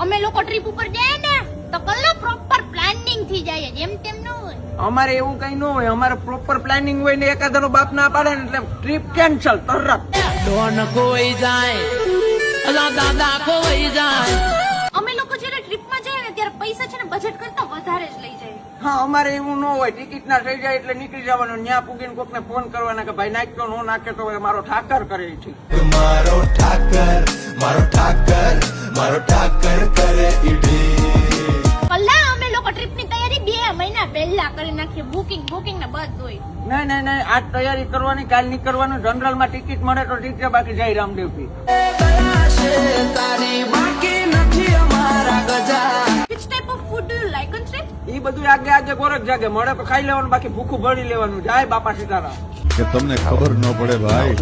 અમે લોકો ટ્રીપ ઉપર જાય ને તો કલ્લો પ્રોપર પ્લાનિંગ થી જાય, જેમ તેમ ન હોય. અમારે એવું કઈ ન હોય, અમારે પ્રોપર પ્લાનિંગ હોય ને એકાદનો બાપ ના પાડે ને એટલે ટ્રીપ કેન્સલ તરત. ડોન કોઈ જાય, અલા દાદા કોઈ જાય. અમે લોકો જ્યારે ટ્રીપમાં જાય ને ત્યારે પૈસા છે ને બજેટ કરતા વધારે જ લઈ જાય. હા, અમારે એવું ન હોય, ટિકિટ ના થઈ જાય એટલે નીકળી જવાનું. ત્યાં પૂગીને કોકને ફોન કરવાના કે ભાઈ નાખતો નો નાખે તો મારો ઠાકર કરે છે. મારો ઠાકર કરે ઈડી. કલ્લા અમે લોકો ટ્રીપની તૈયારી 2 મહિના પહેલા કરી નાખીએ, બુકિંગ ને બધું હોય. નહીં, આજ તૈયારી કરવાની, કાલ નહીં કરવાનું. જનરલ માં ટિકિટ મળે તો ઠીક છે, બાકી જય રામદેવ થી. તારી બાકી નથી અમારા Gaja. Which type of food do you like on trip? એ બધું આગે ગોરખ જાગે, મળે તો ખાઈ લેવાનું, બાકી ભૂખું ભરી લેવાનું. જાય બાપા સીતારામ. કે તમને ખબર ન પડે ભાઈ,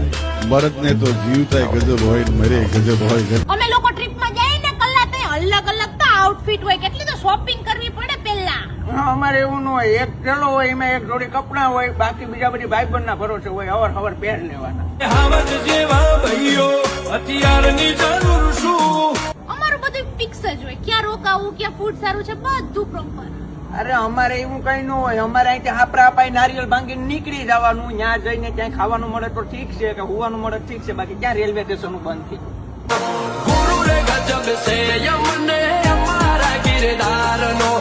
મરદને તો જીવતાય ગજબ હોય ને મરે ગજબ હોય. અમે લોકો ટ્રીપમાં જાય ને કલ્લા તો અલગ તો આઉટફિટ હોય, કેટલી તો શોપિંગ કરવી પડે પહેલા. હા, અમારે એવું ન હોય. એક થેલો હોય, એમાં એક જોડી કપડા હોય, બાકી બીજા બધી ભાઈબંધ ના ભરોસે હોય. હવાર પહેર લેવાના. હાવજ જેવા ભાઈઓ હથિયારની જરૂર શું? અમારું બધું ફિક્સ જ હોય, ક્યાં રોકાવું, ક્યાં ફૂડ સારું છે, બધું પ્રોપર. અરે અમારે એવું કઈ ન હોય. અમારે અહીંથી હાપરા અપાઈ નારિયેલ ભાંગીને નીકળી જવાનું. ત્યાં જઈને ક્યાંય ખાવાનું મળે તો ઠીક છે, કે હોવાનું મળે ઠીક છે, બાકી ક્યાં રેલવે સ્ટેશન બંધ થઈ ગયું. ગુરુ રે ગજબ છે યમને અમારા ગિરધારનો